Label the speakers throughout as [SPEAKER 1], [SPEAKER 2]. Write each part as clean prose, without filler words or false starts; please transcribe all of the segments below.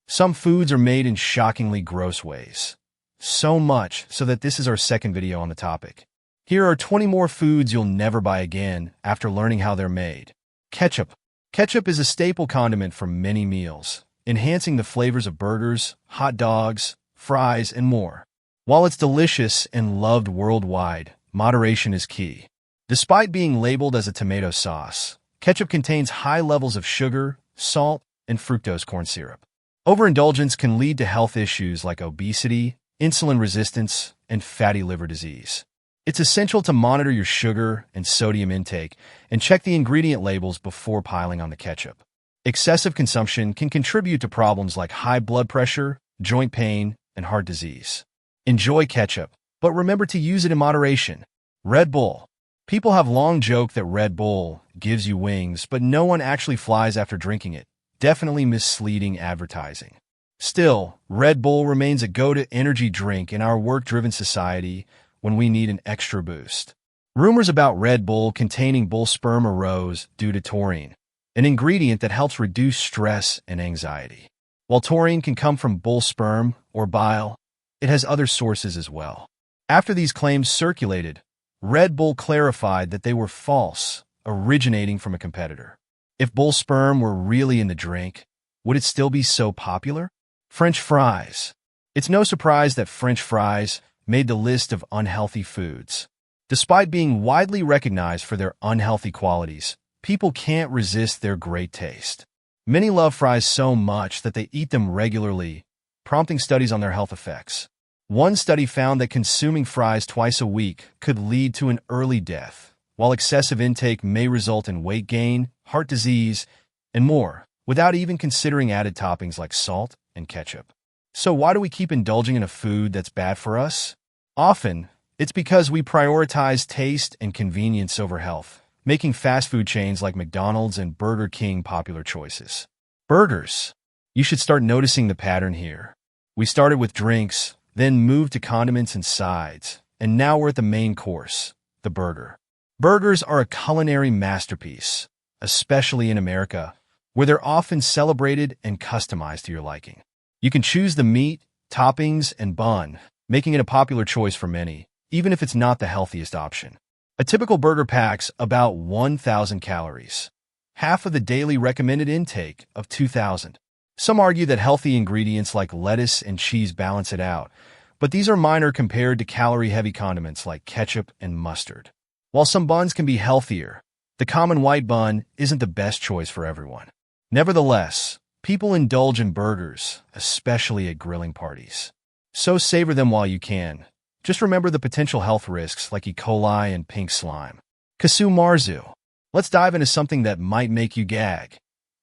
[SPEAKER 1] Some foods are made in shockingly gross ways. So much so that this is our second video on the topic. Here are 20 more foods you'll never buy again after learning how they're made. Ketchup. Ketchup is a staple condiment for many meals, enhancing the flavors of burgers, hot dogs, fries, and more. While it's delicious and loved worldwide, moderation is key. Despite being labeled as a tomato sauce, ketchup contains high levels of sugar, salt, and fructose corn syrup. Overindulgence can lead to health issues like obesity, insulin resistance, and fatty liver disease. It's essential to monitor your sugar and sodium intake and check the ingredient labels before piling on the ketchup. Excessive consumption can contribute to problems like high blood pressure, joint pain, and heart disease. Enjoy ketchup, but remember to use it in moderation. Red Bull. People have long joked that Red Bull gives you wings, but no one actually flies after drinking it. Definitely misleading advertising. Still, Red Bull remains a go-to energy drink in our work-driven society when we need an extra boost. Rumors about Red Bull containing bull sperm arose due to taurine, an ingredient that helps reduce stress and anxiety. While taurine can come from bull sperm or bile, it has other sources as well. After these claims circulated, Red Bull clarified that they were false, originating from a competitor. If bull sperm were really in the drink, would it still be so popular? French fries. It's no surprise that French fries made the list of unhealthy foods. Despite being widely recognized for their unhealthy qualities, people can't resist their great taste. Many love fries so much that they eat them regularly, prompting studies on their health effects. One study found that consuming fries twice a week could lead to an early death, while excessive intake may result in weight gain, heart disease, and more, without even considering added toppings like salt and ketchup. So why do we keep indulging in a food that's bad for us? Often, it's because we prioritize taste and convenience over health, making fast food chains like McDonald's and Burger King popular choices. Burgers. You should start noticing the pattern here. We started with drinks, then moved to condiments and sides, and now we're at the main course, the burger. Burgers are a culinary masterpiece, especially in America, where they're often celebrated and customized to your liking. You can choose the meat, toppings, and bun, making it a popular choice for many, even if it's not the healthiest option. A typical burger packs about 1,000 calories, half of the daily recommended intake of 2,000. Some argue that healthy ingredients like lettuce and cheese balance it out, but these are minor compared to calorie-heavy condiments like ketchup and mustard. While some buns can be healthier, the common white bun isn't the best choice for everyone. Nevertheless, people indulge in burgers, especially at grilling parties. So savor them while you can. Just remember the potential health risks like E. coli and pink slime. Casu marzu. Let's dive into something that might make you gag.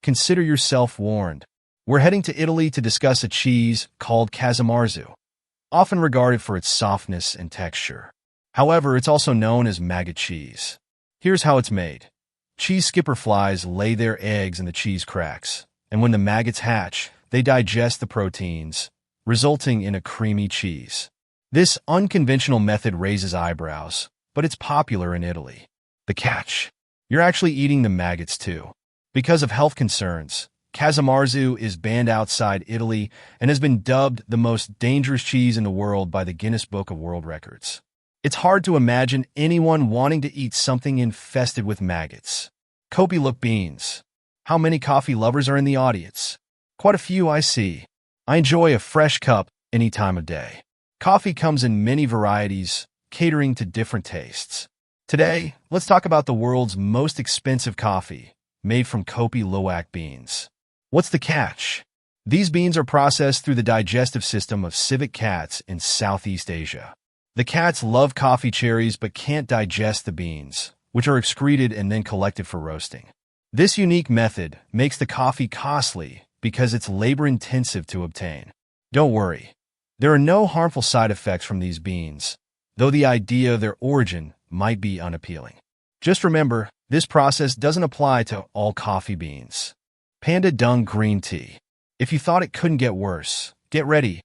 [SPEAKER 1] Consider yourself warned. We're heading to Italy to discuss a cheese called casamarzu, often regarded for its softness and texture. However, it's also known as maggot cheese. Here's how it's made. Cheese skipper flies lay their eggs in the cheese cracks, and when the maggots hatch, they digest the proteins, resulting in a creamy cheese. This unconventional method raises eyebrows, but it's popular in Italy. The catch: you're actually eating the maggots too. Because of health concerns, casamarzu is banned outside Italy and has been dubbed the most dangerous cheese in the world by the Guinness Book of World Records. It's hard to imagine anyone wanting to eat something infested with maggots. Kopi look beans. How many coffee lovers are in the audience? Quite a few, I see. I enjoy a fresh cup any time of day. Coffee comes in many varieties, catering to different tastes. Today, let's talk about the world's most expensive coffee, made from Kopi Luwak beans. What's the catch? These beans are processed through the digestive system of civet cats in Southeast Asia. The cats love coffee cherries but can't digest the beans, which are excreted and then collected for roasting. This unique method makes the coffee costly because it's labor-intensive to obtain. Don't worry, there are no harmful side effects from these beans, though the idea of their origin might be unappealing. Just remember, this process doesn't apply to all coffee beans. Panda Dung Green Tea. If you thought it couldn't get worse, get ready.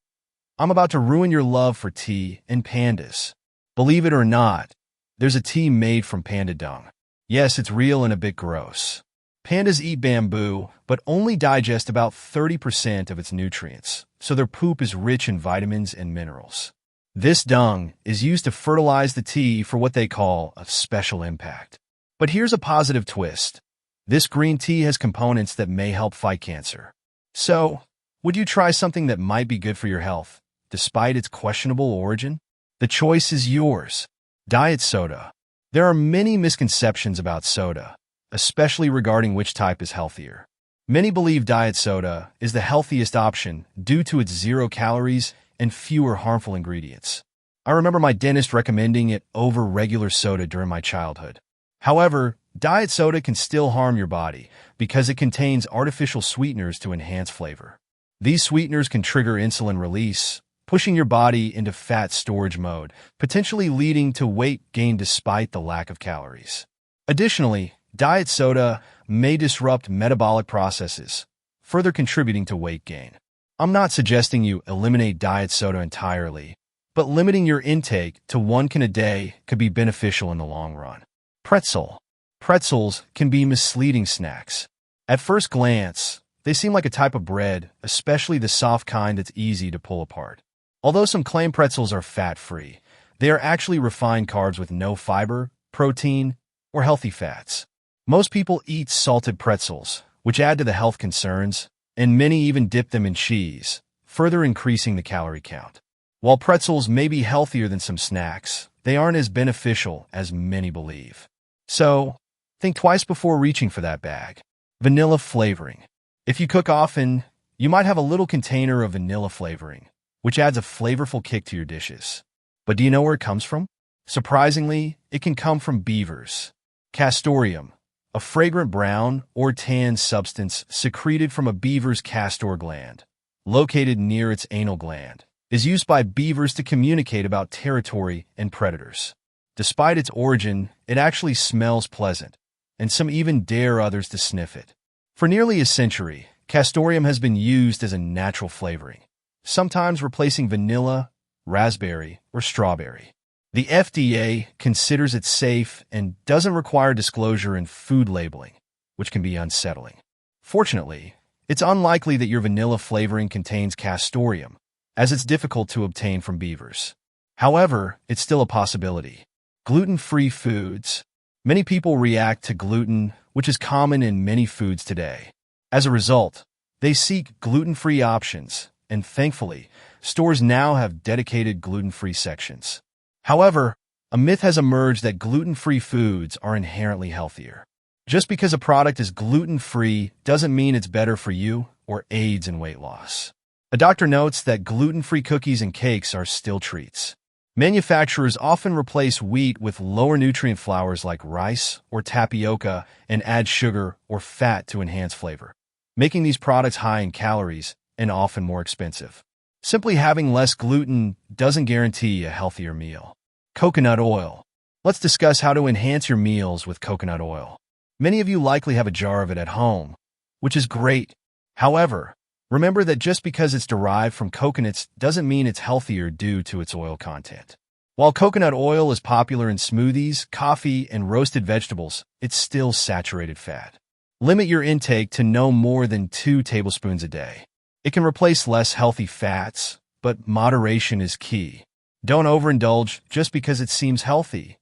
[SPEAKER 1] I'm about to ruin your love for tea and pandas. Believe it or not, there's a tea made from panda dung. Yes, it's real and a bit gross. Pandas eat bamboo, but only digest about 30% of its nutrients, so their poop is rich in vitamins and minerals. This dung is used to fertilize the tea for what they call a special impact. But here's a positive twist. This green tea has components that may help fight cancer. So, would you try something that might be good for your health, despite its questionable origin? The choice is yours. Diet soda. There are many misconceptions about soda, especially regarding which type is healthier. Many believe diet soda is the healthiest option due to its 0 calories and fewer harmful ingredients. I remember my dentist recommending it over regular soda during my childhood. However, diet soda can still harm your body because it contains artificial sweeteners to enhance flavor. These sweeteners can trigger insulin release, pushing your body into fat storage mode, potentially leading to weight gain despite the lack of calories. Additionally, diet soda may disrupt metabolic processes, further contributing to weight gain. I'm not suggesting you eliminate diet soda entirely, but limiting your intake to 1 can a day could be beneficial in the long run. Pretzel. Pretzels can be misleading snacks. At first glance, they seem like a type of bread, especially the soft kind that's easy to pull apart. Although some claim pretzels are fat-free, they are actually refined carbs with no fiber, protein, or healthy fats. Most people eat salted pretzels, which add to the health concerns, and many even dip them in cheese, further increasing the calorie count. While pretzels may be healthier than some snacks, they aren't as beneficial as many believe. So, think twice before reaching for that bag. Vanilla flavoring. If you cook often, you might have a little container of vanilla flavoring, which adds a flavorful kick to your dishes. But do you know where it comes from? Surprisingly, it can come from beavers. Castoreum, a fragrant brown or tan substance secreted from a beaver's castor gland, located near its anal gland, is used by beavers to communicate about territory and predators. Despite its origin, it actually smells pleasant, and some even dare others to sniff it. For nearly a century, castoreum has been used as a natural flavoring, sometimes replacing vanilla, raspberry, or strawberry. The FDA considers it safe and doesn't require disclosure in food labeling, which can be unsettling. Fortunately, it's unlikely that your vanilla flavoring contains castoreum, as it's difficult to obtain from beavers. However, it's still a possibility. Gluten-free foods. Many people react to gluten, which is common in many foods today. As a result, they seek gluten-free options, and thankfully, stores now have dedicated gluten-free sections. However, a myth has emerged that gluten-free foods are inherently healthier. Just because a product is gluten-free doesn't mean it's better for you or aids in weight loss. A doctor notes that gluten-free cookies and cakes are still treats. Manufacturers often replace wheat with lower nutrient flours like rice or tapioca and add sugar or fat to enhance flavor, making these products high in calories and often more expensive. Simply having less gluten doesn't guarantee a healthier meal. Coconut oil. Let's discuss how to enhance your meals with coconut oil. Many of you likely have a jar of it at home, which is great. However, remember that just because it's derived from coconuts doesn't mean it's healthier due to its oil content. While coconut oil is popular in smoothies, coffee, and roasted vegetables, it's still saturated fat. Limit your intake to no more than 2 tablespoons a day. It can replace less healthy fats, but moderation is key. Don't overindulge just because it seems healthy.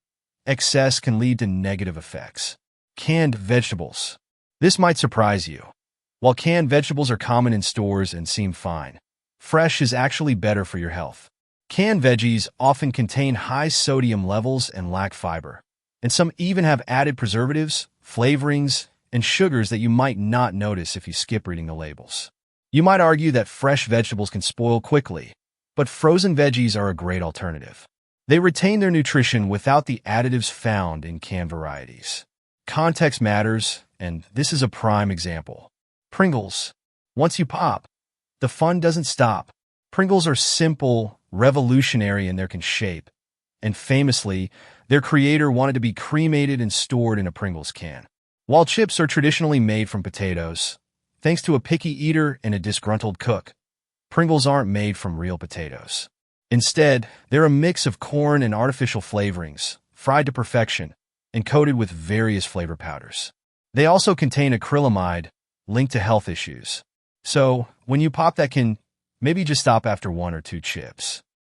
[SPEAKER 1] Excess can lead to negative effects. Canned vegetables. This might surprise you. While canned vegetables are common in stores and seem fine, fresh is actually better for your health. Canned veggies often contain high sodium levels and lack fiber, and some even have added preservatives, flavorings, and sugars that you might not notice if you skip reading the labels. You might argue that fresh vegetables can spoil quickly, but frozen veggies are a great alternative. They retain their nutrition without the additives found in canned varieties. Context matters, and this is a prime example. Pringles. Once you pop, the fun doesn't stop. Pringles are simple, revolutionary in their shape, and famously, their creator wanted to be cremated and stored in a Pringles can. While chips are traditionally made from potatoes, thanks to a picky eater and a disgruntled cook, Pringles aren't made from real potatoes. Instead, they're a mix of corn and artificial flavorings, fried to perfection, and coated with various flavor powders. They also contain acrylamide, linked to health issues. So, when you pop that can maybe just stop after 1 or 2 chips.